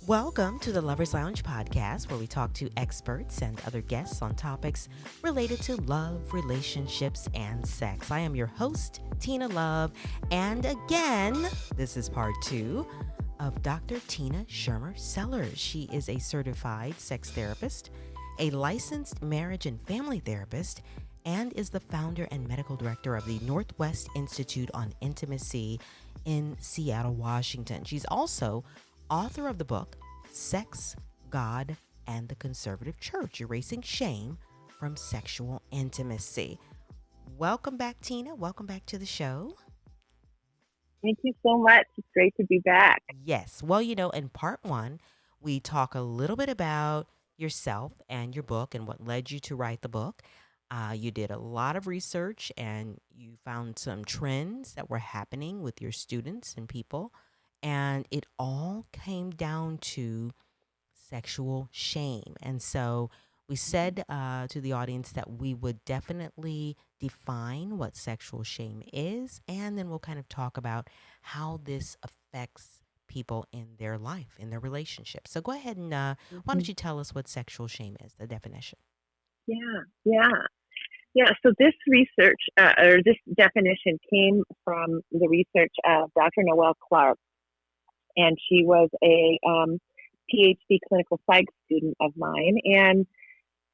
Welcome to the Lovers Lounge podcast, where we talk to experts and other guests on topics related to love, relationships, and sex. I am your host, Tina Love, and again, this is part two of Dr. Tina Schermer-Sellers. She is a certified sex therapist, a licensed marriage and family therapist, and is the founder and medical director of the Northwest Institute on Intimacy in Seattle, Washington. She's also author of the book Sex, God, and the Conservative Church, Erasing Shame from Sexual Intimacy. Welcome back, Tina. Welcome back to the show. Thank you so much. It's great to be back. Yes. Well, in part one, we talk a little bit about yourself and your book and what led you to write the book. You did a lot of research and you found some trends that were happening with your students and people. And it all came down to sexual shame. And so we said to the audience that we would definitely define what sexual shame is, and then we'll kind of talk about how this affects people in their life, in their relationship. So go ahead and why don't Mhm. you tell us what sexual shame is, the definition? Yeah. So this research or this definition came from the research of Dr. Noelle Clark, and she was a PhD clinical psych student of mine, and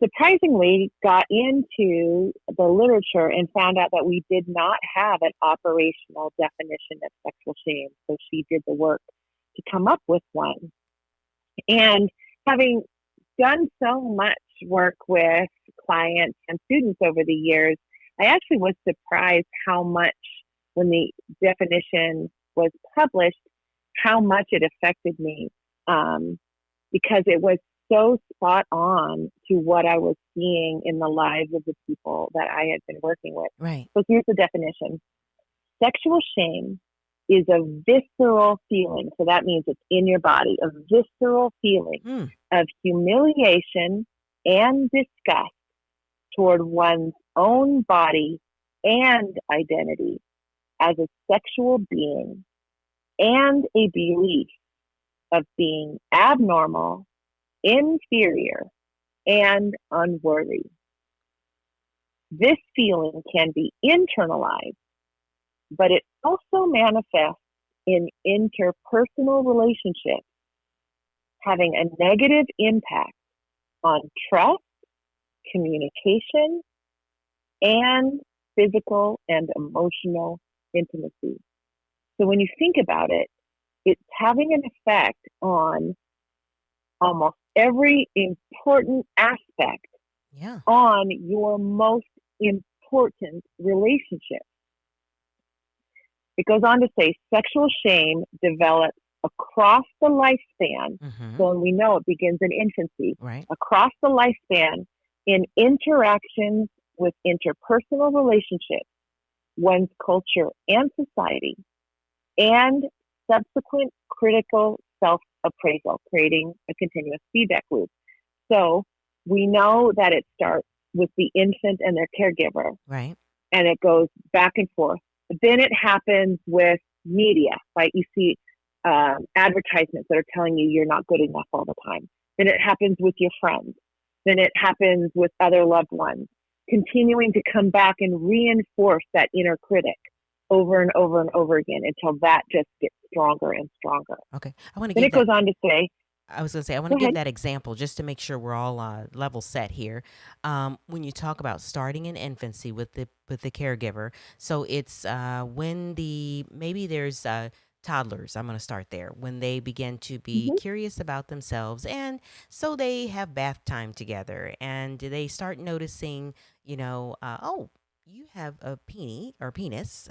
surprisingly got into the literature and found out that we did not have an operational definition of sexual shame. So she did the work to come up with one. And having done so much work with clients and students over the years, I actually was surprised how much, when the definition was published, how much it affected me, because it was so spot on to what I was seeing in the lives of the people that I had been working with. Right. So here's the definition. Sexual shame is a visceral feeling. So that means it's in your body, a visceral feeling Mm. of humiliation and disgust toward one's own body and identity as a sexual being, and a belief of being abnormal, inferior, and unworthy. This feeling can be internalized, but it also manifests in interpersonal relationships, having a negative impact on trust, communication, and physical and emotional intimacy. So when you think about it, it's having an effect on almost every important aspect Yeah. on your most important relationship. It goes on to say sexual shame develops across the lifespan. Mm-hmm. So we know it begins in infancy, Right. across the lifespan in interactions with interpersonal relationships, one's culture and society, and subsequent critical self-appraisal, creating a continuous feedback loop. So we know that it starts with the infant and their caregiver, Right. and it goes back and forth. But then it happens with media, right? You see advertisements that are telling you you're not good enough all the time. Then it happens with your friends. Then it happens with other loved ones, continuing to come back and reinforce that inner critic over and over and over again until that just gets stronger and stronger. Okay. I want to Then give it that. goes on to say, I was going to say, I want to go give ahead. that example just to make sure we're all level set here. When you talk about starting in infancy with the caregiver, so it's when maybe there's toddlers. I'm going to start there when they begin to be Mm-hmm, curious about themselves, and so they have bath time together, and they start noticing, oh, you have a penis,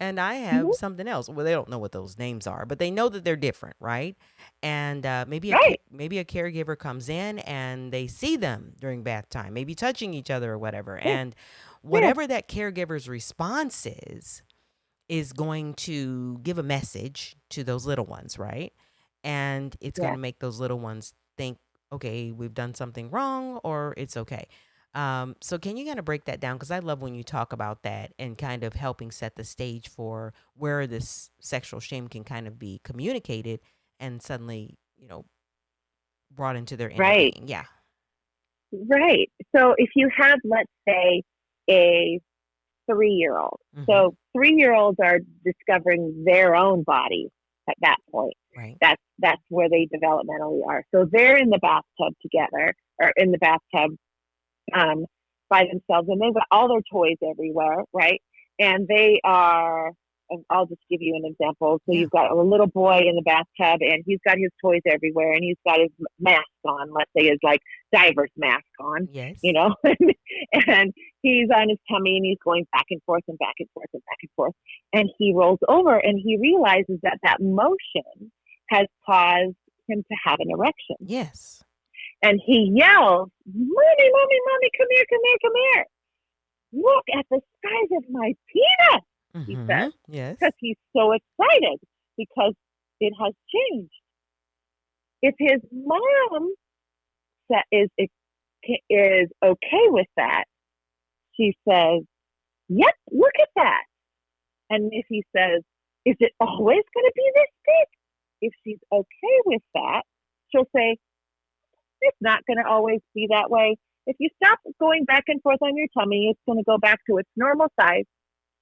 and I have mm-hmm, something else. Well, they don't know what those names are, but they know that they're different, right? And right. maybe a caregiver comes in and they see them during bath time, maybe touching each other or whatever. Yeah, And yeah, whatever that caregiver's response is going to give a message to those little ones, right? And it's going yeah. to make those little ones think, okay, we've done something wrong, or it's okay. So can you kind of break that down? Because I love when you talk about that and kind of helping set the stage for where this sexual shame can kind of be communicated and suddenly, you know, brought into their inner Right. being. Yeah. Right. So if you have, let's say, a 3-year-old, Mm-hmm. so 3-year-olds are discovering their own body at that point. Right. That's where they developmentally are. So they're in the bathtub together, or in the bathtub um, by themselves, and they've got all their toys everywhere, right? And they are. I'll just give you an example. So Yeah. you've got a little boy in the bathtub, and he's got his toys everywhere, and he's got his mask on. Let's say his like diver's mask on, Yes. you know, and he's on his tummy, and he's going back and forth and back and forth and back and forth, and he rolls over, and he realizes that that motion has caused him to have an erection. Yes. And he yells, "Mommy, mommy, mommy, come here, come here, come here. Look at the size of my penis," he Mm-hmm. says, Yes. because he's so excited because it has changed. If his mom is okay with that, she says, "Yep, look at that." And if he says, "Is it always going to be this big?" If she's okay with that, she'll say, "It's not going to always be that way. If you stop going back and forth on your tummy, it's going to go back to its normal size."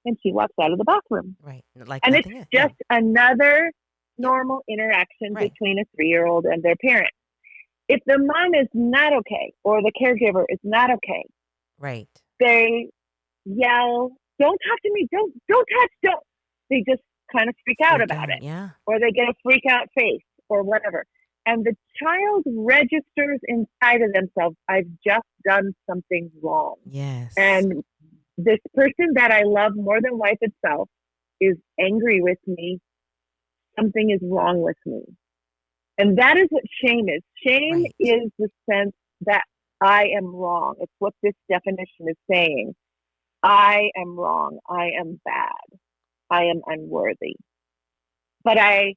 And she walks out of the bathroom. Right. Like And it's nothing is. just Yeah. another Yep. normal interaction Right. between a 3-year-old and their parent. If the mom is not okay or the caregiver is not okay, Right. they yell, "Don't talk to me, don't touch, don't." They just kind of freak out Freak about out. it, Yeah. or they get a freak out face or whatever. And the child registers inside of themselves, "I've just done something wrong." Yes. And this person that I love more than life itself is angry with me. Something is wrong with me. And that is what shame is. Shame Right. is the sense that I am wrong. It's what this definition is saying. I am wrong. I am bad. I am unworthy. But I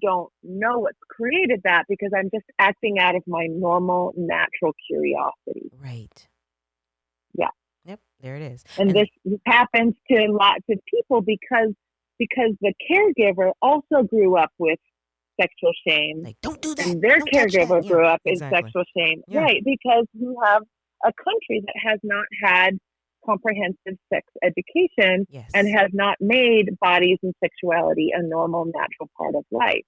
don't know what's created that because I'm just acting out of my normal, natural curiosity. Right. Yeah. Yep. There it is. And this happens to lots of people because the caregiver also grew up with sexual shame, like, don't do that. and their Don't touch caregiver that. Yeah. grew up in Exactly. sexual shame. Yeah. Right, because you have a country that has not had comprehensive sex education Yes. and has not made bodies and sexuality a normal, natural part of life.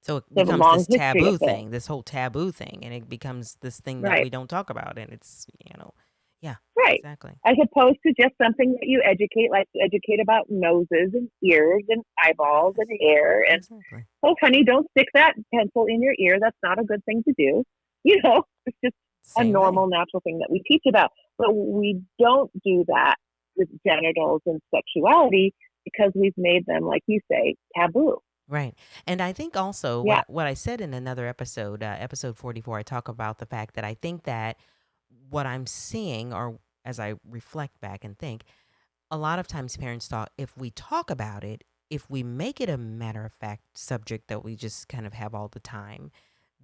So it So a becomes long this history taboo of it. thing, this whole taboo thing, and it becomes this thing that Right, we don't talk about, and it's yeah, right. exactly. As opposed to just something that you educate, like you educate about noses and ears and eyeballs and Yes. hair. And, Exactly. "Oh, honey, don't stick that pencil in your ear. That's not a good thing to do." You know, it's just a Same normal, thing. natural thing that we teach about. But we don't do that with genitals and sexuality because we've made them, like you say, taboo. Right. And I think also Yeah. what I said in another episode, episode 44, I talk about the fact that I think that what I'm seeing, or as I reflect back and think, a lot of times parents thought if we talk about it, if we make it a matter of fact subject that we just kind of have all the time,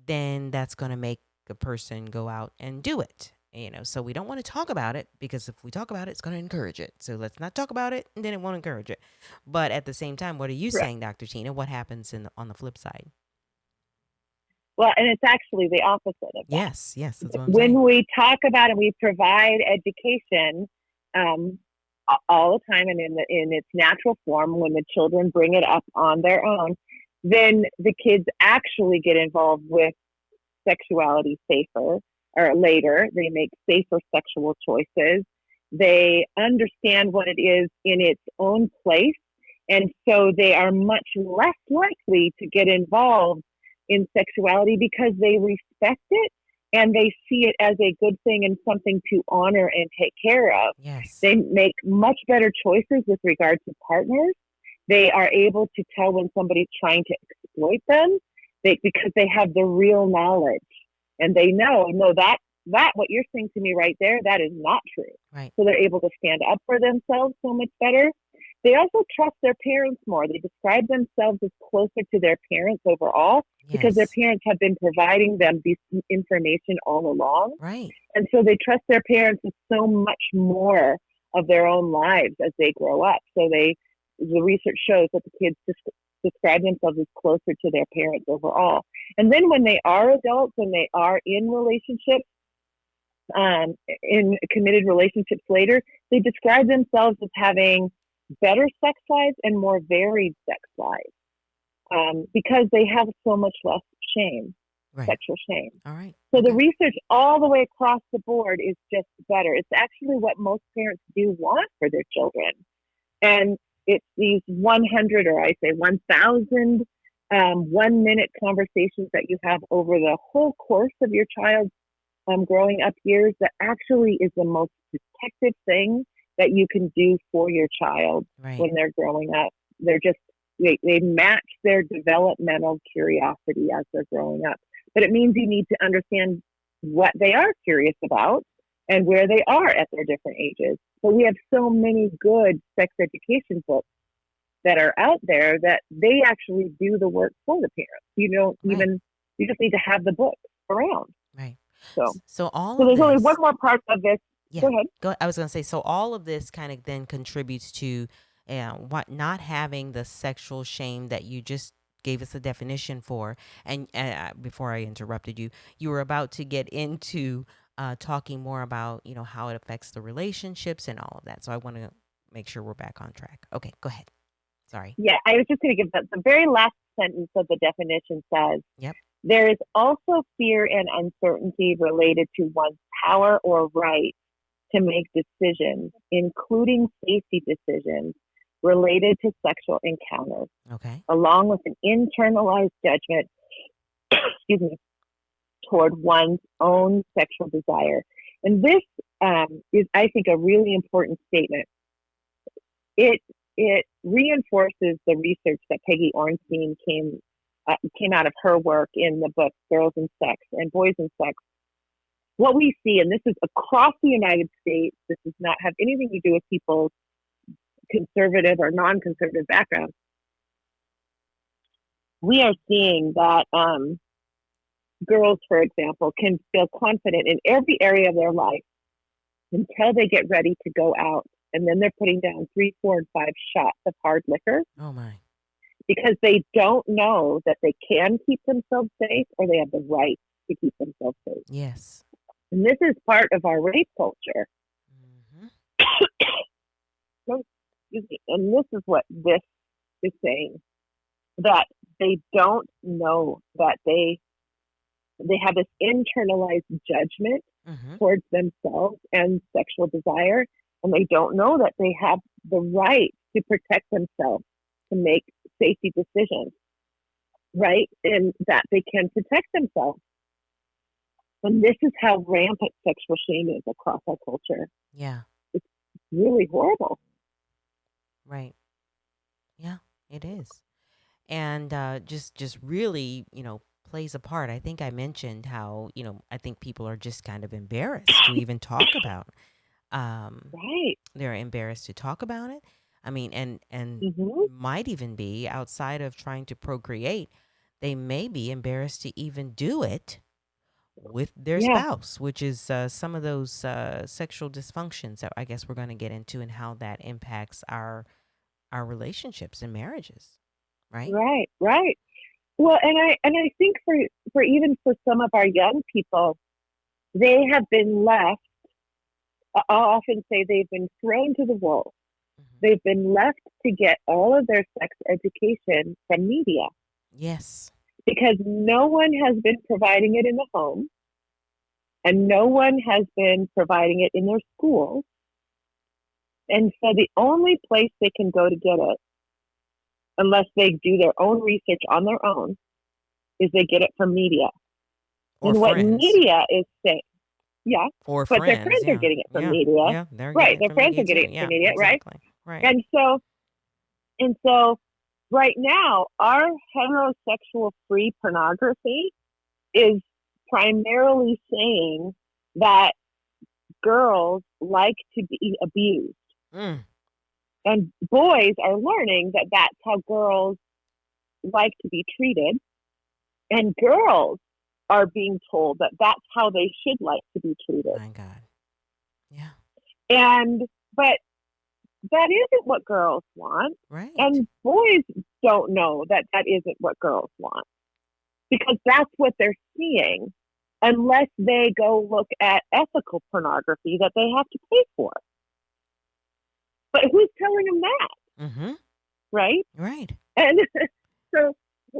then that's going to make a person go out and do it. So we don't want to talk about it because if we talk about it, it's going to encourage it. So let's not talk about it, and then it won't encourage it. But at the same time, what are you Right. saying, Dr. Tina? What happens on the flip side? Well, and it's actually the opposite of that. Yes, that's what I'm saying. When we talk about and we provide education all the time and in its natural form, when the children bring it up on their own, then the kids actually get involved with sexuality safer or later. They make safer sexual choices. They understand what it is in its own place. And so they are much less likely to get involved in sexuality because they respect it and they see it as a good thing and something to honor and take care of. Yes. They make much better choices with regard to partners. They are able to tell when somebody's trying to exploit them because they have the real knowledge. And they know, no, that what you're saying to me right there, that is not true. Right. So they're able to stand up for themselves so much better. They also trust their parents more. They describe themselves as closer to their parents overall because their Yes. parents have been providing them this information all along. Right. And so they trust their parents with so much more of their own lives as they grow up. So the research shows that the kids just describe themselves as closer to their parents overall. And then when they are adults and they are in relationships, in committed relationships later, they describe themselves as having better sex lives and more varied sex lives, because they have so much less shame, Right. sexual shame. All right. So the Okay. research all the way across the board is just better. It's actually what most parents do want for their children. And it's these 100, or I say 1,000, 1-minute conversations that you have over the whole course of your child's growing up years that actually is the most protective thing that you can do for your child Right. when they're growing up. They're just, they match their developmental curiosity as they're growing up. But it means you need to understand what they are curious about and where they are at their different ages. So we have so many good sex education books that are out there that they actually do the work for the parents. You don't Right. even, you just need to have the book around. Right. So, So all so of there's only one this, more part of this. yeah. Go ahead. I was going to say, so all of this kind of then contributes to what not having the sexual shame that you just gave us a definition for. And before I interrupted you, you were about to get into talking more about, how it affects the relationships and all of that. So I want to make sure we're back on track. Okay, go ahead. Sorry. Yeah, I was just going to give the very last sentence of the definition says, Yep. there is also fear and uncertainty related to one's power or right to make decisions, including safety decisions related to sexual encounters, Okay. along with an internalized judgment, excuse me, toward one's own sexual desire. And this is, I think, a really important statement. It reinforces the research that Peggy Ornstein came out of her work in the book Girls and Sex and Boys and Sex. What we see, and this is across the United States, this does not have anything to do with people's conservative or non-conservative backgrounds. We are seeing that girls, for example, can feel confident in every area of their life until they get ready to go out. And then they're putting down 3, 4, and 5 shots of hard liquor. Oh, my. Because they don't know that they can keep themselves safe or they have the right to keep themselves safe. Yes. And this is part of our rape culture. Mm-hmm. And this is what this is saying, that they don't know that they have this internalized judgment Mm-hmm. towards themselves and sexual desire, and they don't know that they have the right to protect themselves, to make safety decisions, right? And that they can protect themselves. And this is how rampant sexual shame is across our culture. Yeah. It's really horrible. Right. Yeah, it is. And just really, plays a part. I think I mentioned how, I think people are just kind of embarrassed to even talk about. Right. They're embarrassed to talk about it. I mean, and Mm-hmm. might even be outside of trying to procreate, they may be embarrassed to even do it with their Yeah. spouse, which is some of those sexual dysfunctions that I guess we're going to get into and how that impacts our relationships and marriages, right? Right. Right. Well, and I think for even for some of our young people, they have been left. I'll often say they've been thrown to the wolves. Hmm. They've been left to get all of their sex education from media Yes. because no one has been providing it in the home and no one has been providing it in their schools. And so the only place they can go to get it, unless they do their own research on their own, is they get it from media. Or And what friends. media is saying, yeah, Or but their friends. friends are Yeah. getting it from Yeah. media, Yeah. They're getting right? it Their from friends media are getting too. it from Yeah. media, right? Exactly. Right. And so right now, our heterosexual free pornography is primarily saying that girls like to be abused. Mm. And boys are learning that that's how girls like to be treated. And girls are being told that that's how they should like to be treated. My God. Yeah. But that isn't what girls want. Right. And boys don't know that that isn't what girls want, because that's what they're seeing, unless they go look at ethical pornography that they have to pay for. But who's telling them that, Mm-hmm. right? Right. And so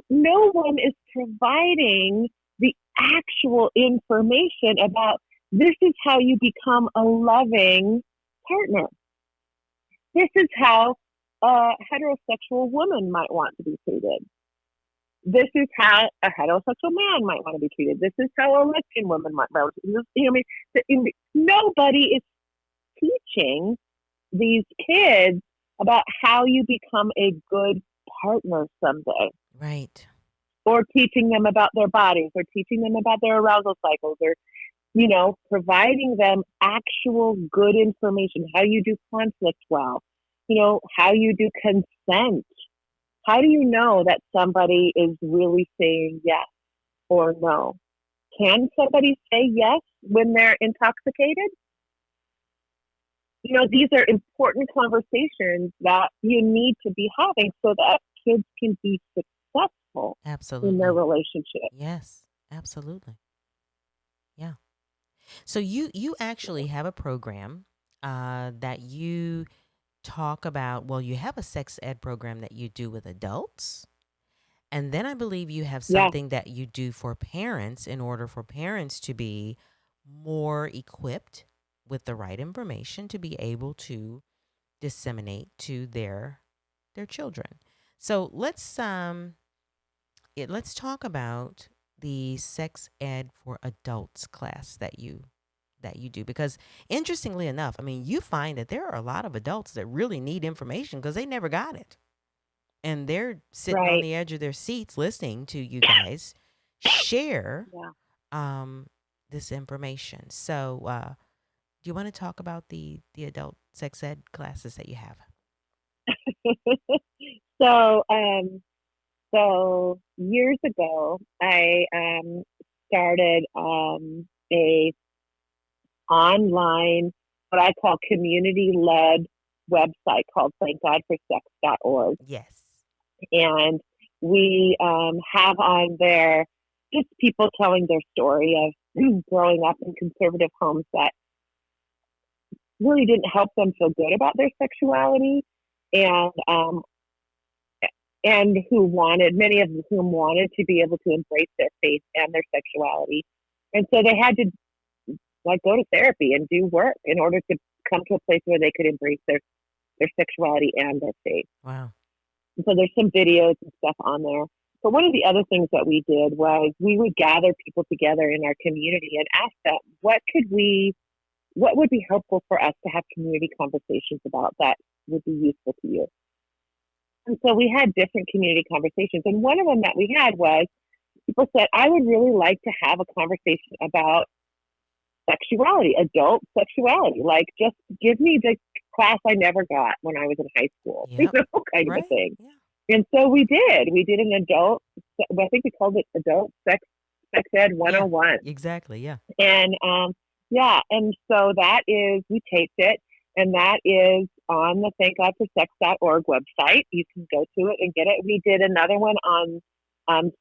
no one is providing the actual information about this is how you become a loving partner. This is how a heterosexual woman might want to be treated. This is how a heterosexual man might want to be treated. This is how a lesbian woman might want to be treated. You know, I mean, nobody is teaching these kids about how you become a good partner someday, Right. or teaching them about their bodies, or teaching them about their arousal cycles, or, you know, providing them actual good information, how you do conflict well, you know, how you do consent. How do you know that somebody is really saying yes or no? Can somebody say yes when they're intoxicated? You know, these are important conversations that you need to be having so that kids can be successful in their Absolutely. relationship. Yes. Absolutely. Yeah. So you actually have a program that you talk about. Well, you have a sex ed program that you do with adults. And then I believe you have Yeah, something that you do for parents in order for parents to be more equipped with the right information to be able to disseminate to their children. So let's talk about the sex ed for adults class that you do, because interestingly enough, I mean, you find that there are a lot of adults that really need information because they never got it, and they're sitting on right. the edge of their seats listening to you guys share Yeah. um, this information. So, do you want to talk about the adult sex ed classes that you have? so, so years ago, I started a online, what I call community led website called thankgodforsex.org. Yes. And we have on there just people telling their story of growing up in conservative homes that really didn't help them feel good about their sexuality, and who wanted, many of whom wanted to be able to embrace their faith and their sexuality. And so they had to like go to therapy and do work in order to come to a place where they could embrace their sexuality and their faith. Wow. And so there's some videos and stuff on there. But one of the other things that we did was we would gather people together in our community and ask them, what would be helpful for us to have community conversations about that would be useful to you? And so we had different community conversations. And one of them that we had was people said, I would really like to have a conversation about sexuality, adult sexuality. Like, just give me the class I never got when I was in high school, Yep. kind of a Right. thing. Yeah. And so we did. We did an adult, I think we called it Adult Sex Ed Yeah. 101. Exactly. Yeah. And yeah, and so that is, we taped it, and that is on the thankgodforsex.org website. You can go to it and get it. We did another one on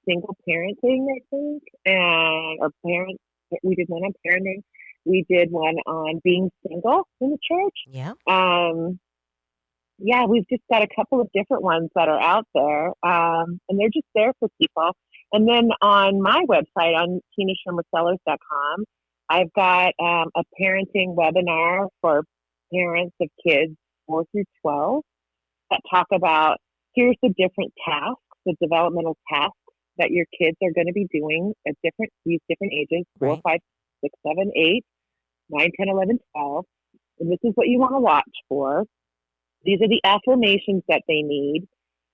single parenting, I think, and or parent. We did one on parenting. We did one on being single in the church. Yeah. Yeah, we've just got a couple of different ones that are out there, and they're just there for people. And then on my website, on tinaschermer-sellers.com, I've got a parenting webinar for parents of kids 4 through 12 that talk about, here's the different tasks, the developmental tasks that your kids are going to be doing at these different ages, 4, Right. 5, 6, 7, 8, 9, 10, 11, 12. And this is what you want to watch for. These are the affirmations that they need.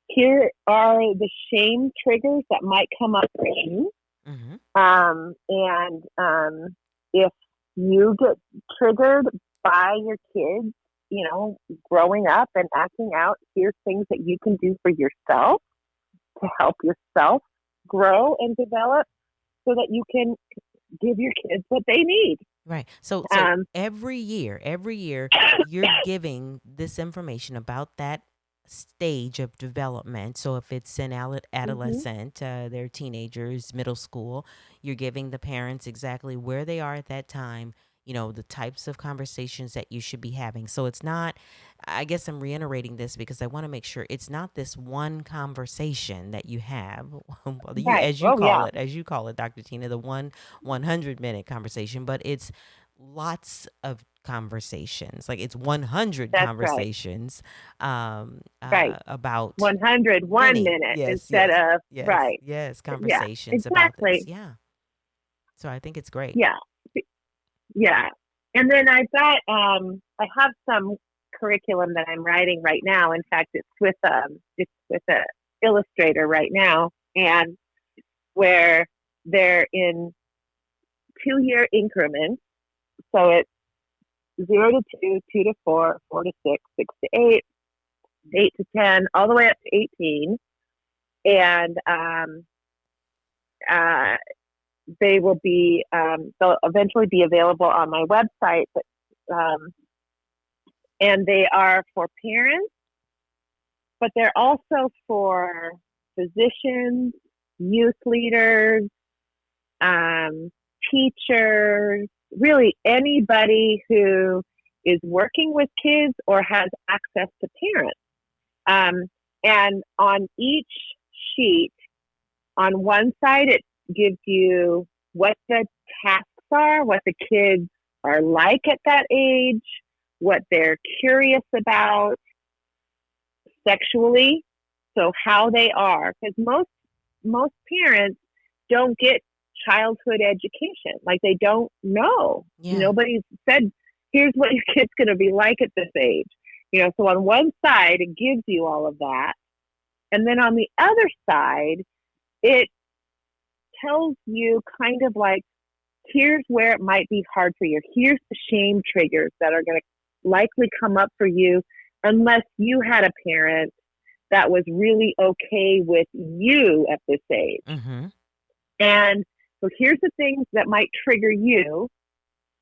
Here are the shame triggers that might come up for you. Mm-hmm. And if you get triggered by your kids, you know, growing up and acting out, here's things that you can do for yourself to help yourself grow and develop so that you can give your kids what they need. Right. So Um, every year, you're giving this information about that stage of development. So if it's an Mhm. adolescent, they're teenagers, middle school, you're giving the parents exactly where they are at that time, the types of conversations that you should be having. So it's not, I guess I'm reiterating this because I want to make sure it's not this one conversation that you have, well, Right. Oh yeah. as you call it, Dr. Tina, the 100-minute conversation, but it's lots of conversations. Like it's 100 That's right. conversations Right. about 101 many. minute Yes, instead yes, of yes, right. yes, Yeah. conversations about this. Exactly. Yeah. So I think it's great. Yeah. Yeah. And then I have some curriculum that I'm writing right now. In fact, it's with a illustrator right now, and where they're in 2 year increments. So it's 0 to 2, 2 to 4, 4 to 6, 6 to 8, 8 to 10, all the way up to 18. And uh, they'll eventually be available on my website. But and they are for parents, but they're also for physicians, youth leaders, um, teachers, really anybody who is working with kids or has access to parents. Um, and on each sheet, on one side, it gives you what the tasks are, what the kids are like at that age, what they're curious about sexually, so how they are. Because most parents don't get childhood education. Like they don't know. Yeah. Nobody's said, here's what your kid's going to be like at this age. So on one side, it gives you all of that. And then on the other side, it tells you kind of like, here's where it might be hard for you. Here's the shame triggers that are going to likely come up for you unless you had a parent that was really okay with you at this age. Mm-hmm. And so here's the things that might trigger you.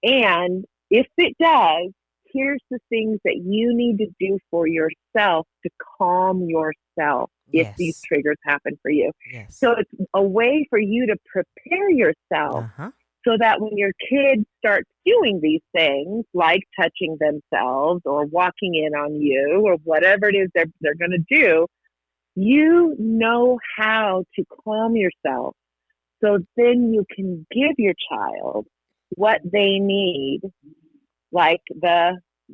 And if it does, here's the things that you need to do for yourself to calm yourself if these Yes. triggers happen for you. Yes. So it's a way for you to prepare yourself Uh-huh. so that when your kid starts doing these things, like touching themselves or walking in on you or whatever it is they're going to do, you know how to calm yourself. So then you can give your child what they need, like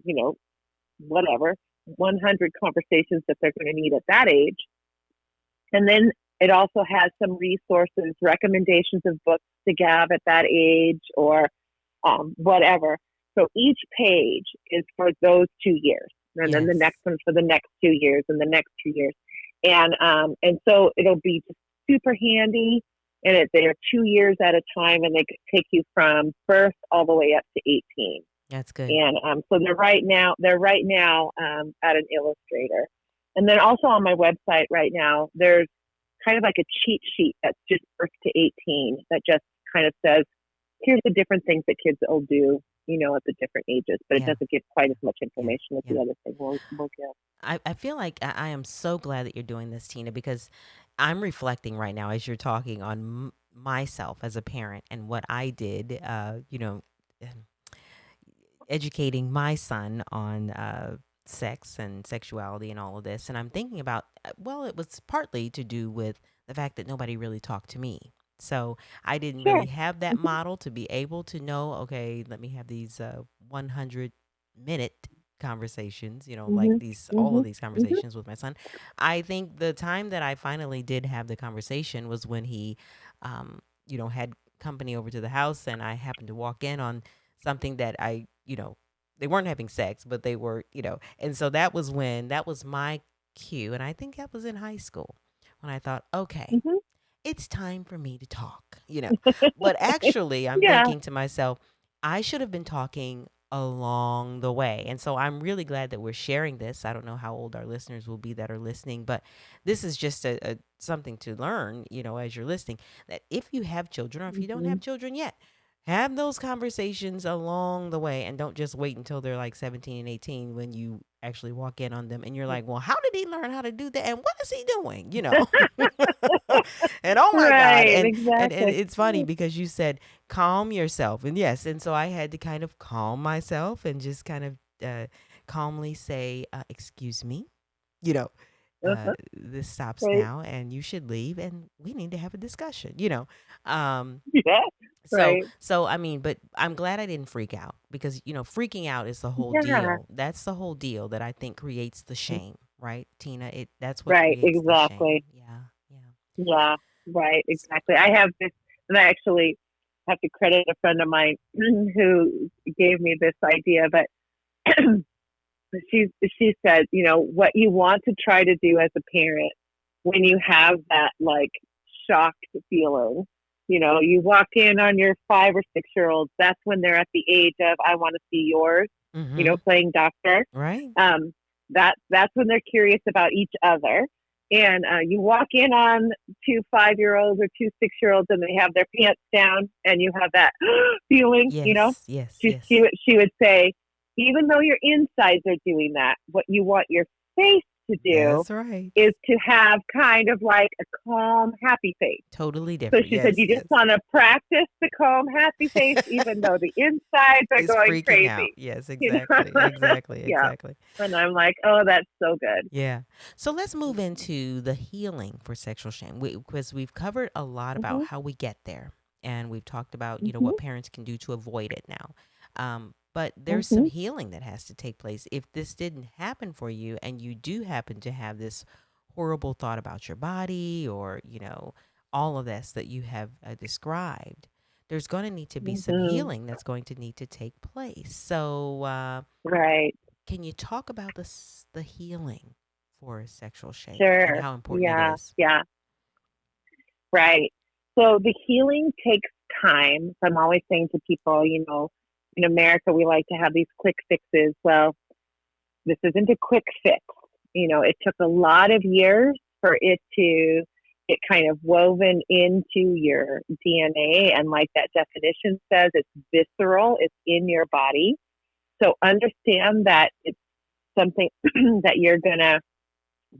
you know, whatever, 100 conversations that they're going to need at that age. And then it also has some resources, recommendations of books to give at that age or whatever. So each page is for those 2 years. And then the Yes. next one's for the next 2 years and the next 2 years. And so it'll be just super handy. And they're 2 years at a time, and they could take you from birth all the way up to 18. That's good. And so they're right now at an illustrator. And then also on my website right now, there's kind of like a cheat sheet that's just birth to 18 that just kind of says, here's the different things that kids will do, at the different ages, but it Yeah. doesn't give quite Yeah. as much Yeah. information as Yeah. the other thing will give. I feel like I am so glad that you're doing this, Tina, because I'm reflecting right now as you're talking on myself as a parent and what I did, educating my son on sex and sexuality and all of this. And I'm thinking about, well, it was partly to do with the fact that nobody really talked to me. So I didn't Sure. really have that model to be able to know, okay, let me have these 100-minute conversations, like Mhm. all of Mhm. these Mhm. conversations with my son. I think the time that I finally did have the conversation was when he, had company over to the house and I happened to walk in on something that they weren't having sex, but they were, and so that was my cue. And I think that was in high school when I thought, okay, Mhm. it's time for me to talk. But actually, I'm Yeah. thinking to myself, I should have been talking along the way. And so I'm really glad that we're sharing this. I don't know how old our listeners will be that are listening, but this is just a something to learn, as you're listening, that if you have children or if you don't have Mhm. children yet, Have those conversations along the way, and don't just wait until they're like 17 and 18 when you actually walk in on them and you're like, well, how did he learn how to do that? And what is he doing? And oh my God. Right, And exactly. it's funny because you said calm yourself. And yes, and so I had to kind of calm myself and just kind of calmly say, excuse me, you know, Uh-huh. this stops Right. now and you should leave and we need to have a discussion. Um, Yeah. so Right. so I mean, but I'm glad I didn't freak out because freaking out is the whole Yeah. deal. That's the whole deal that I think creates the shame, right, Tina? That's what Right. creates the shame. Exactly. Yeah, yeah. Yeah. Right. S- Exactly. I have this, and I actually have to credit a friend of mine who gave me this idea, but she she said, what you want to try to do as a parent when you have that like shocked feeling, you walk in on your 5 or 6 year olds. That's when they're at the age of I want to see yours, Mm-hmm. playing doctor. Right. That's when they're curious about each other. And you walk in on 2 5 year olds or 2 6 year olds, and they have their pants down, and you have that feeling. Yes, yes, She yes. she would say, even though your insides are doing that, what you want your face to do That's right. is to have kind of like a calm, happy face. Totally So different. she said, Yes, you just yes. want to practice the calm, happy face, even though the insides are It's going freaking out. crazy. Yes, You know? exactly. Exactly. Yeah. Exactly. And I'm like, oh, that's so good. Yeah. So let's move into the healing for sexual shame because we've covered a lot about Hmm. how we get there. And we've talked about, Hmm. what parents can do to avoid it now. But there's some Hmm. healing that has to take place. If this didn't happen for you and you do happen to have this horrible thought about your body or, all of this that you have described, there's going to need to be some Hmm. healing that's going to need to take place. So, Right. can you talk about the healing for sexual shame and Sure. how important it Yeah. is? Yeah. Right. So the healing takes time. So I'm always saying to people, in America, we like to have these quick fixes. Well, this isn't a quick fix. It took a lot of years for it to get kind of woven into your DNA. And like that definition says, it's visceral, it's in your body. So understand that it's something that you're going to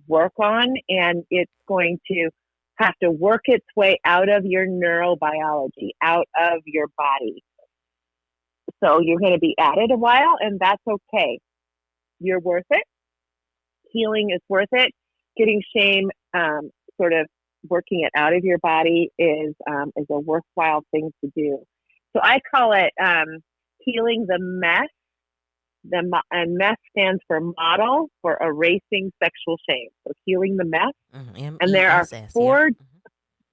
work on, and it's going to have to work its way out of your neurobiology, out of your body. So you're going to be at it a while, and that's okay. You're worth it. Healing is worth it. Getting shame, sort of working it out of your body is a worthwhile thing to do. So I call it healing the mess. And MESS stands for Model for Erasing Sexual Shame. So healing the mess. M And E there are S S. Yep. four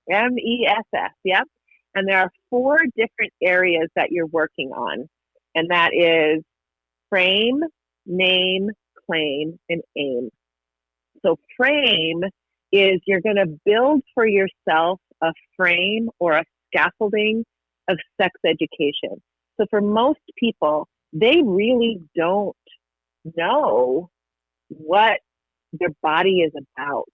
MESS, yep. And there are four different areas that you're working on. And that is frame, name, claim, and aim. So frame is you're going to build for yourself a frame or a scaffolding of sex education. So for most people, they really don't know what their body is about.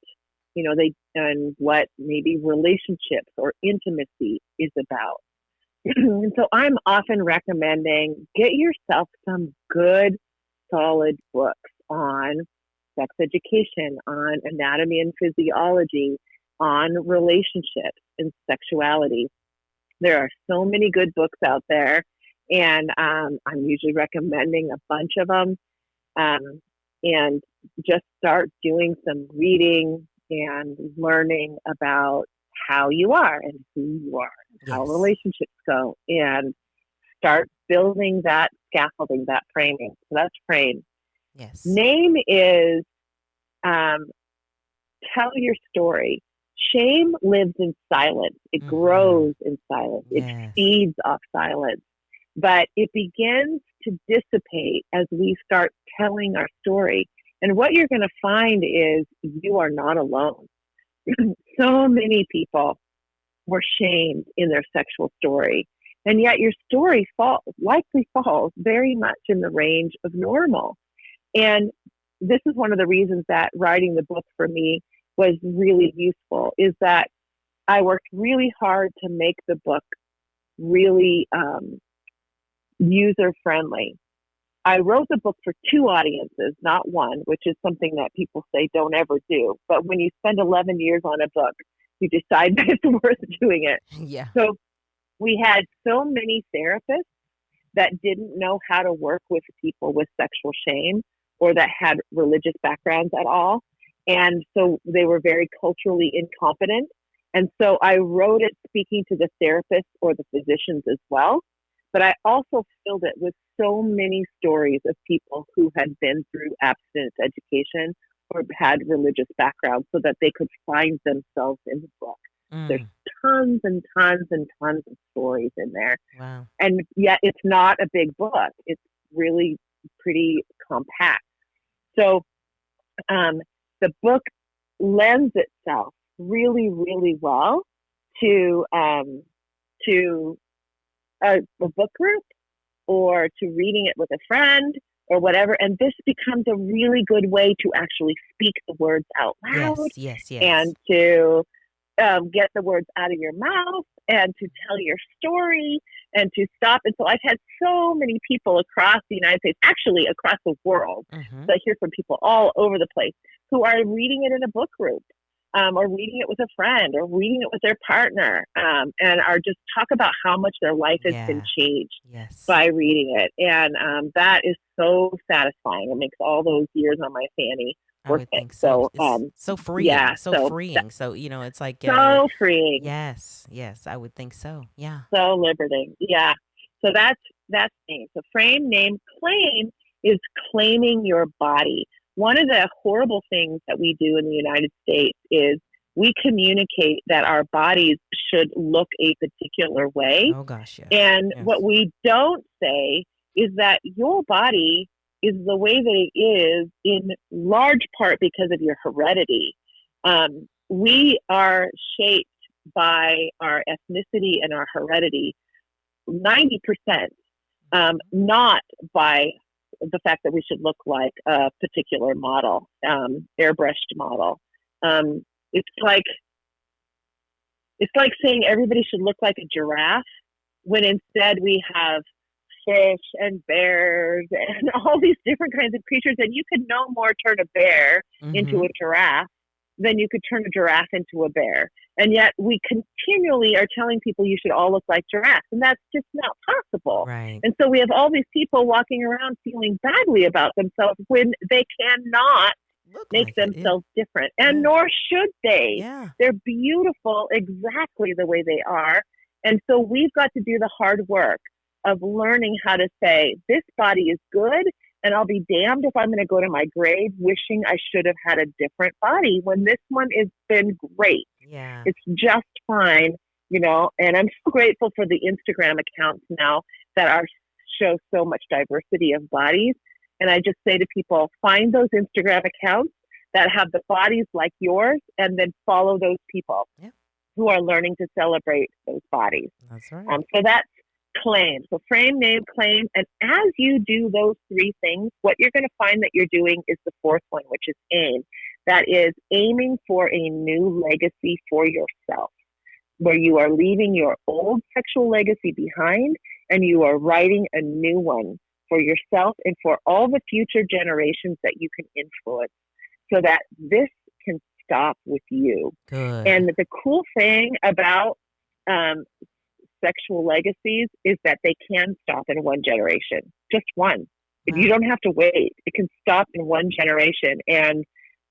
And what maybe relationships or intimacy is about. And so I'm often recommending get yourself some good, solid books on sex education, on anatomy and physiology, on relationships and sexuality. There are so many good books out there, and I'm usually recommending a bunch of them. Um, and just start doing some reading and learning about how you are and who you are and how Yes. relationships go, and start building that scaffolding, that framing. So that's frame. Yes. Name is um, tell your story. Shame lives in silence. It Mm-hmm. grows in silence. It Yes. feeds off silence. But it begins to dissipate as we start telling our story. And what you're going to find is you are not alone. So many people were shamed in their sexual story. And yet your story likely falls very much in the range of normal. And this is one of the reasons that writing the book for me was really useful, is that I worked really hard to make the book really user friendly. I wrote the book for two audiences, not one, which is something that people say don't ever do. But when you spend 11 years on a book, you decide that it's worth doing it. Yeah. So we had so many therapists that didn't know how to work with people with sexual shame or that had religious backgrounds at all. And so they were very culturally incompetent. And so I wrote it speaking to the therapists or the physicians as well. But I also filled it with so many stories of people who had been through abstinence education or had religious backgrounds so that they could find themselves in the book. There's tons and tons and tons of stories in there. Wow. And yet it's not a big book. It's really pretty compact. So the book lends itself really, really well to a book group or to reading it with a friend or whatever. And this becomes a really good way to actually speak the words out loud Yes. and to get the words out of your mouth and to tell your story and to stop. And so I've had so many people across the United States, actually across the world, so I hear from people all over the place who are reading it in a book group or reading it with a friend or reading it with their partner and are just talk about how much their life has been changed by reading it. And that is so satisfying. It makes all those years on my fanny. I would think so. It's so freeing. Yeah, so freeing. So, it's like so freeing. Yes, I would think so. Yeah. So liberating. Yeah. So that's name. So frame, name, claim is claiming your body. One of the horrible things that we do in the United States is we communicate that our bodies should look a particular way. Oh gosh, yes. And what we don't say is that your body is the way that it is in large part because of your heredity. We are shaped by our ethnicity and our heredity 90%, not by the fact that we should look like a particular model, airbrushed model. It's like saying everybody should look like a giraffe when instead we have fish and bears and all these different kinds of creatures. And you could no more turn a bear into a giraffe than you could turn a giraffe into a bear. And yet we continually are telling people you should all look like giraffes. And that's just not possible. Right. And so we have all these people walking around feeling badly about themselves when they cannot make themselves different. And nor should they. Yeah. They're beautiful exactly the way they are. And so we've got to do the hard work of learning how to say, this body is good, and I'll be damned if I'm going to go to my grave wishing I should have had a different body when this one has been great. Yeah. It's just fine, and I'm so grateful for the Instagram accounts now that show so much diversity of bodies. And I just say to people, find those Instagram accounts that have the bodies like yours and then follow those people who are learning to celebrate those bodies. That's right. So that's claim. So frame, name, claim. And as you do those three things, what you're going to find that you're doing is the fourth one, which is aim. That is aiming for a new legacy for yourself, where you are leaving your old sexual legacy behind and you are writing a new one for yourself and for all the future generations that you can influence so that this can stop with you. Good. And the cool thing about sexual legacies is that they can stop in one generation, just one. Wow. You don't have to wait. It can stop in one generation and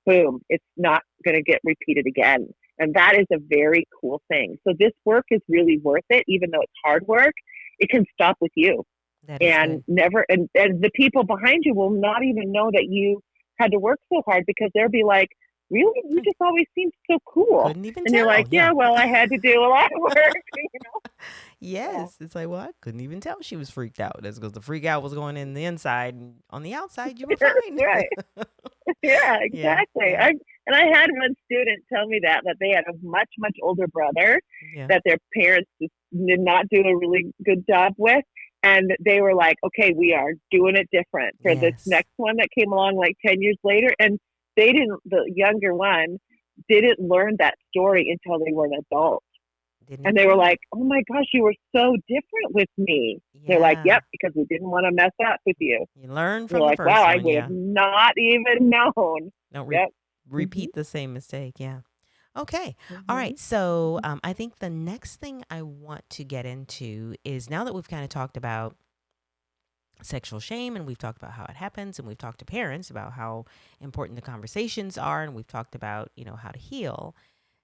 boom, it's not going to get repeated again. And that is a very cool thing. So this work is really worth it, even though it's hard work. It can stop with you. And the people behind you will not even know that you had to work so hard because they'll be like, really? You just always seemed so cool. Couldn't even and tell. You're like, yeah, well, I had to do a lot of work, Yes. It's like, well, I couldn't even tell she was freaked out. That's because the freak out was going in the inside, and on the outside, you were fine. Right. Yeah, exactly. Yeah. And I had one student tell me that they had a much, much older brother that their parents just did not do a really good job with. And they were like, okay, we are doing it different for this next one that came along like 10 years later. And the younger one didn't learn that story until they were an adult. Didn't And even they were know it. like, "Oh my gosh, you were so different with me." They're like, Yeah. "Yep, because we didn't want to mess up with you." You learn We're from the like, "Wow, first I one. would have Yeah. not even known." Don't Yep. Mhm. repeat the same mistake. Yeah. Okay. All right. Mhm. So Mhm. I think the next thing I want to get into is now that we've kind of talked about sexual shame and we've talked about how it happens and we've talked to parents about how important the conversations are and we've talked about, how to heal.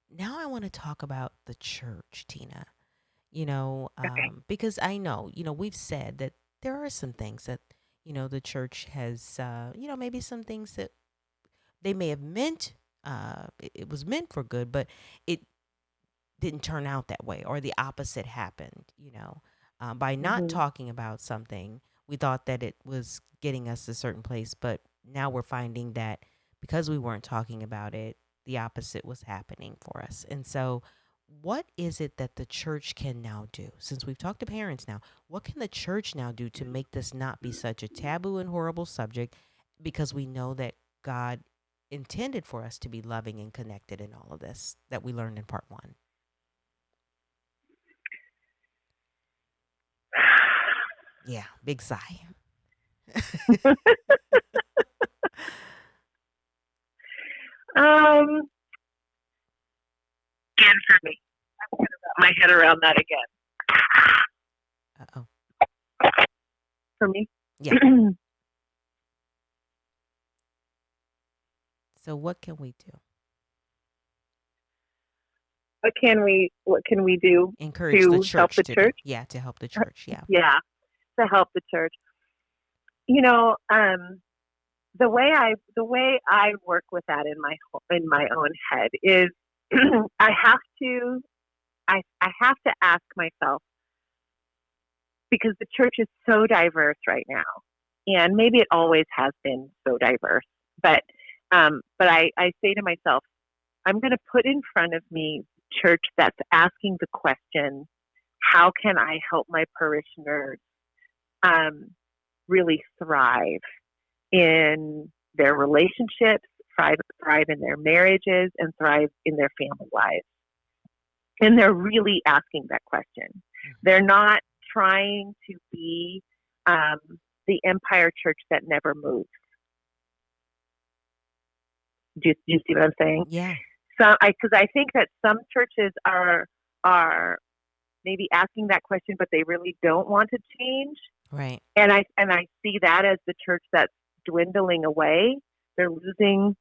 Now I want to talk about the church, Tina. Okay. Because I know, we've said that there are some things that, the church has, maybe some things that they may have meant, it was meant for good, but it didn't turn out that way or the opposite happened, by not Mhm. talking about something, we thought that it was getting us a certain place, but now we're finding that because we weren't talking about it, the opposite was happening for us. And so what is it that the church can now do? Since we've talked to parents now, what can the church now do to make this not be such a taboo and horrible subject, because we know that God intended for us to be loving and connected in all of this that we learned in part 1? Yeah, big sigh. um, again for me, I'm gonna wrap my head around that again. Uh-oh. For me, Yeah. So what can we do? what can we do Encourage the to help church the to do. church? Yeah, to help the church. Yeah. Yeah, to help the church. You know, the way I work with that in my own head is I have to I have to ask myself, because the church is so diverse right now, and maybe it always has been so diverse, but I say to myself, I'm going to put in front of me church that's asking the question, how can I help my parishioners um, really thrive in their relationships, thrive in their marriages, and thrive in their family lives. And they're really asking that question. Mm-hmm. They're not trying to be um, the empire church that never moves. Do you see what I'm saying? Yeah. So, because I think that some churches are maybe asking that question, but they really don't want to change. Right. And I see that as the church that's dwindling away. They're losing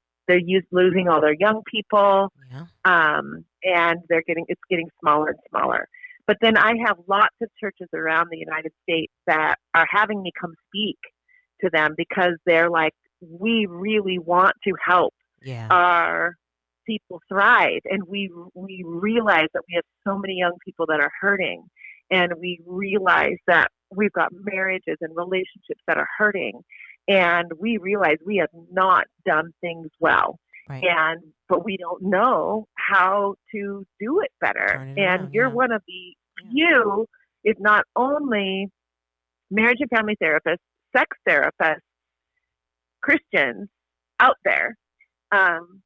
all their young people, Yeah. and it's getting smaller and smaller. But then I have lots of churches around the United States that are having me come speak to them because they're like, we really want to help Yeah. our people thrive, and we realize that we have so many young people that are hurting, and we realize that we've got marriages and relationships that are hurting, and we realize we have not done things well, Right. and but we don't know how to do it better. Turn it And around. you're Yeah. one of the Yeah. few, if not only, marriage and family therapists, sex therapists, Christians out there, um,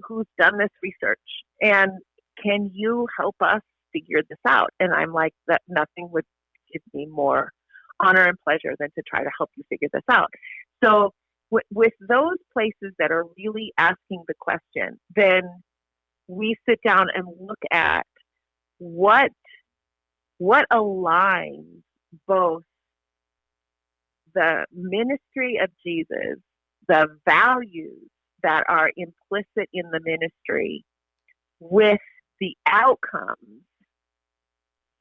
who's done this research, and can you help us figure this out? And I'm like, that nothing would give me more honor and pleasure than to try to help you figure this out. So with those places that are really asking the question, then we sit down and look at what aligns both the ministry of Jesus, the values that are implicit in the ministry, with the outcomes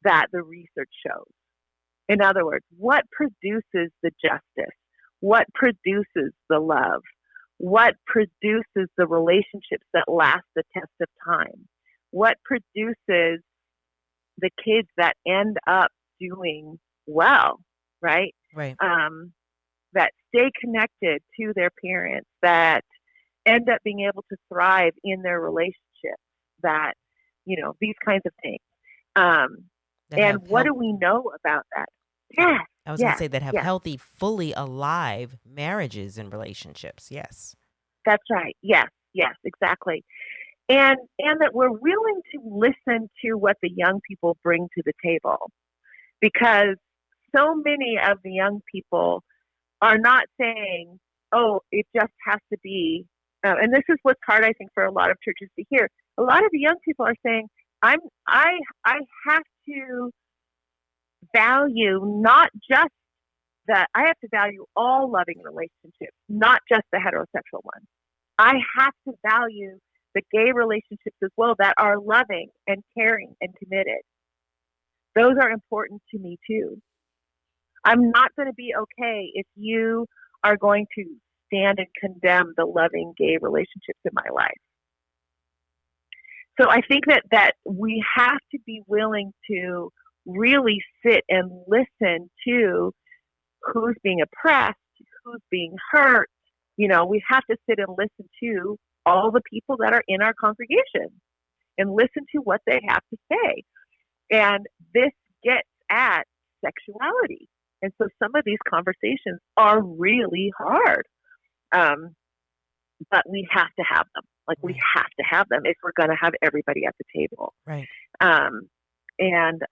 that the research shows. In other words, what produces the justice? What produces the love? What produces the relationships that last the test of time? What produces the kids that end up doing well, right? Right. That stay connected to their parents, that end up being able to thrive in their relationships, that, these kinds of things. Um, That and have what health. do we know about that? Yes, I was going to yes, say that have yes. healthy, fully alive marriages and relationships. Yes. That's right. Yes, yes, exactly. and that we're willing to listen to what the young people bring to the table, because so many of the young people are not saying, oh, it just has to be, and this is what's hard, I think, for a lot of churches to hear. A lot of the young people are saying, I have to value not just that, I have to value all loving relationships, not just the heterosexual ones. I have to value the gay relationships as well that are loving and caring and committed. Those are important to me too. I'm not going to be okay if you are going to stand and condemn the loving gay relationships in my life. So I think that we have to be willing to really sit and listen to who's being oppressed, who's being hurt. You know, we have to sit and listen to all the people that are in our congregation and listen to what they have to say. And this gets at sexuality. And so some of these conversations are really hard. But we have to have them. Like, we have to have them if we're going to have everybody at the table. Right. And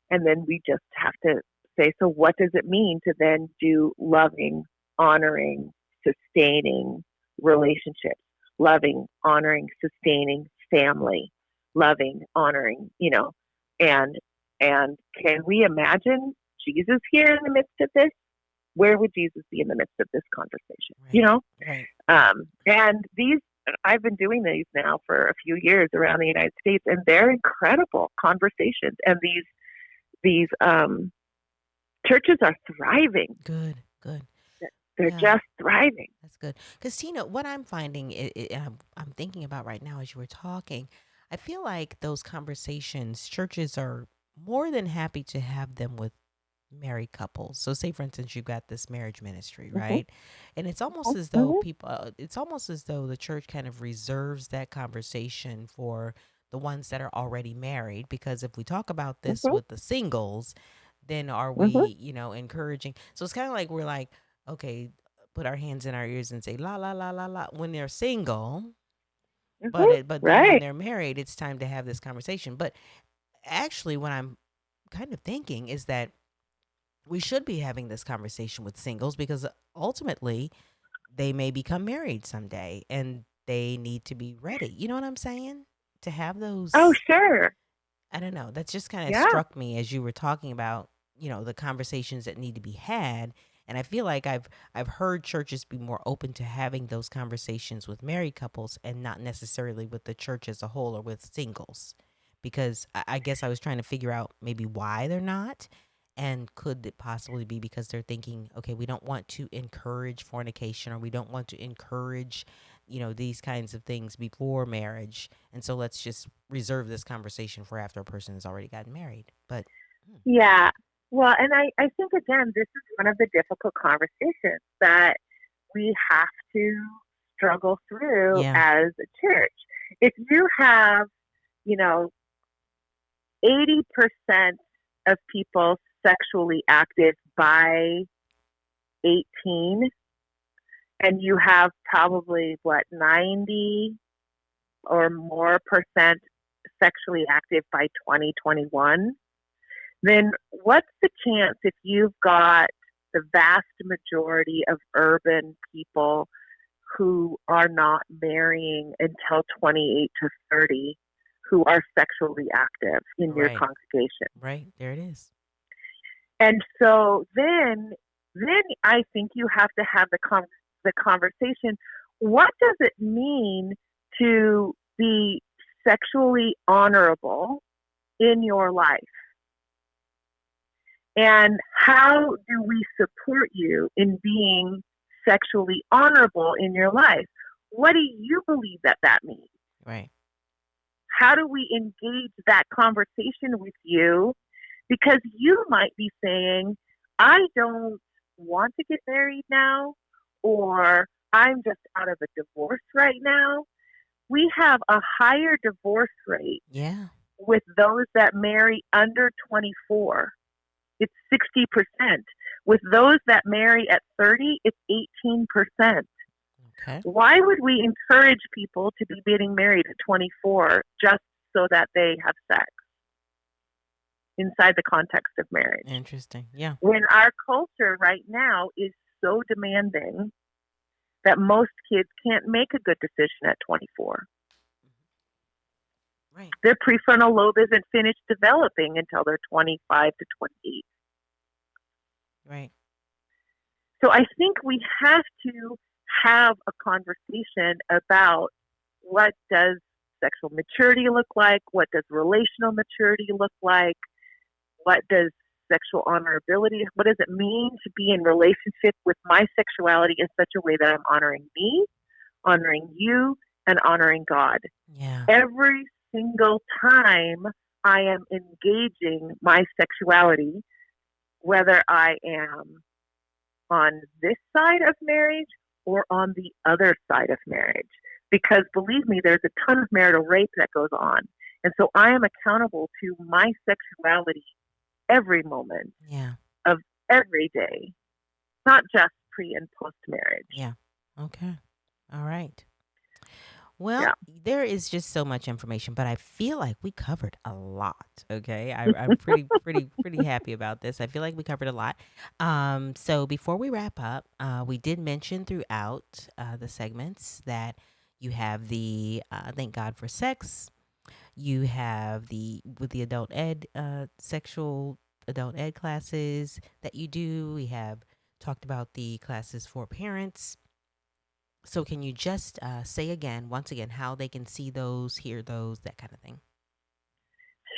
then we just have to say, so what does it mean to then do loving, honoring, sustaining relationships, loving, honoring, sustaining family, loving, honoring, you know, and can we imagine Jesus here in the midst of this? Where would Jesus be in the midst of this conversation? Right. You know? Right. And I've been doing these now for a few years around the United States, and they're incredible conversations. And these churches are thriving. Good. They're just thriving. That's good. Because, Tina, what I'm finding, I'm thinking about right now as you were talking, I feel like those conversations, churches are more than happy to have them with married couples. So say, for instance, you've got this marriage ministry, right? And it's almost as though it's almost as though the church kind of reserves that conversation for the ones that are already married. Because if we talk about this with the singles, then are we, encouraging? So it's kind of like we're like, okay, put our hands in our ears and say la la la la la when they're single, but then when they're married, it's time to have this conversation. But actually, what I'm kind of thinking is that we should be having this conversation with singles, because ultimately they may become married someday and they need to be ready. You know what I'm saying? To have those. Oh, sure. I don't know. That's just kind of struck me as you were talking about, the conversations that need to be had. And I feel like I've heard churches be more open to having those conversations with married couples and not necessarily with the church as a whole or with singles. Because I guess I was trying to figure out maybe why they're not. And could it possibly be because they're thinking, okay, we don't want to encourage fornication, or we don't want to encourage, these kinds of things before marriage. And so let's just reserve this conversation for after a person has already gotten married. But yeah. Well, and I think, again, this is one of the difficult conversations that we have to struggle through as a church. If you have, 80% of people sexually active by 18, and you have probably 90 or more percent sexually active by 2021, then what's the chance if you've got the vast majority of urban people who are not marrying until 28 to 30 who are sexually active in your congregation? Right, there it is. And so then I think you have to have the conversation. What does it mean to be sexually honorable in your life? And how do we support you in being sexually honorable in your life? What do you believe that means? Right. How do we engage that conversation with you? Because you might be saying, I don't want to get married now, or I'm just out of a divorce right now. We have a higher divorce rate with those that marry under 24. It's 60%. With those that marry at 30, it's 18%. Okay. Why would we encourage people to be getting married at 24 just so that they have sex inside the context of marriage? Interesting. Yeah. When our culture right now is so demanding that most kids can't make a good decision at 24. Right. Their prefrontal lobe isn't finished developing until they're 25 to 28. Right. So I think we have to have a conversation about what does sexual maturity look like? What does relational maturity look like? What does sexual honorability, what does it mean to be in relationship with my sexuality in such a way that I'm honoring me, honoring you, and honoring God? Yeah. Every single time I am engaging my sexuality, whether I am on this side of marriage or on the other side of marriage. Because believe me, there's a ton of marital rape that goes on. And so I am accountable to my sexuality every moment Yeah. of every day, not just pre and post marriage. Yeah. Okay. All right. Well, Yeah. there is just so much information, but I feel like we covered a lot. Okay, I'm pretty happy about this. I feel like we covered a lot. So before we wrap up, we did mention throughout the segments that you have the Thank God for Sex. You have the with the adult ed sexual adult ed classes that you do. We have talked about the classes for parents. So can you just say again, once again, how they can see those, hear those, that kind of thing?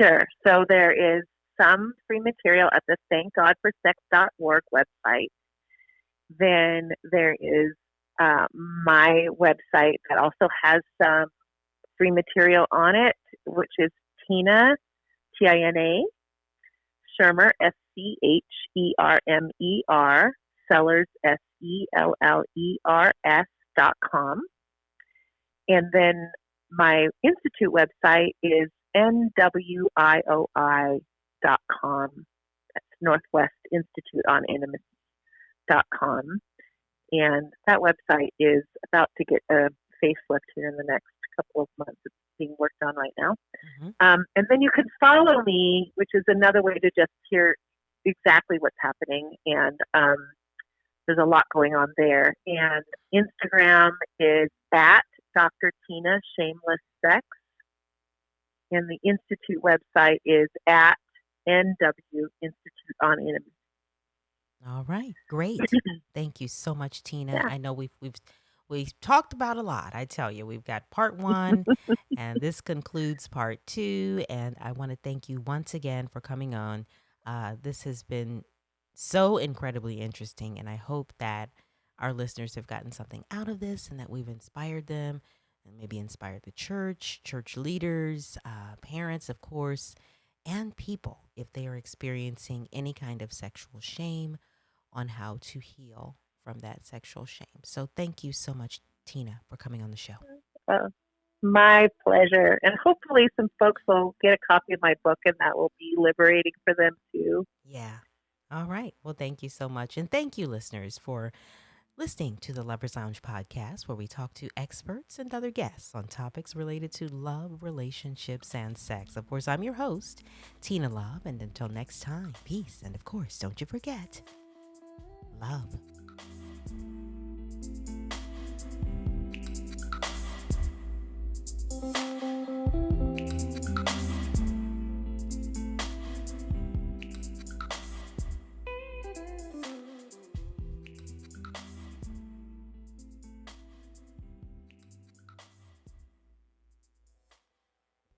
Sure. So there is some free material at the thankgodforsex.org website. Then there is my website that also has some free material on it, which is Tina, Tina, Schermer, Schermer, Sellers, Sellers.com. And then my institute website is NWIOI.com. That's Northwest Institute on Intimacy.com. And that website is about to get a facelift here in the next couple of months. It's being worked on right now. Mm-hmm. And then you can follow me, which is another way to just hear exactly what's happening. And there's a lot going on there. And Instagram is at Dr. Tina Shameless Sex. And the Institute website is at NW Institute on Intimacy. All right, great. Thank you so much, Tina. Yeah. I know we've talked about a lot. I tell you, we've got part one, and this concludes part two. And I want to thank you once again for coming on. This has been so incredibly interesting, and I hope that our listeners have gotten something out of this, and that we've inspired them, and maybe inspired the church leaders, parents, of course, and people if they are experiencing any kind of sexual shame on how to heal from that sexual shame. So thank you so much, Tina, for coming on the show. My pleasure. And hopefully some folks will get a copy of my book and that will be liberating for them too. Yeah. All right. Well, thank you so much. And thank you, listeners, for listening to the Lovers Lounge podcast, where we talk to experts and other guests on topics related to love, relationships, and sex. Of course, I'm your host, Tina Love. And until next time, peace. And of course, don't you forget, love.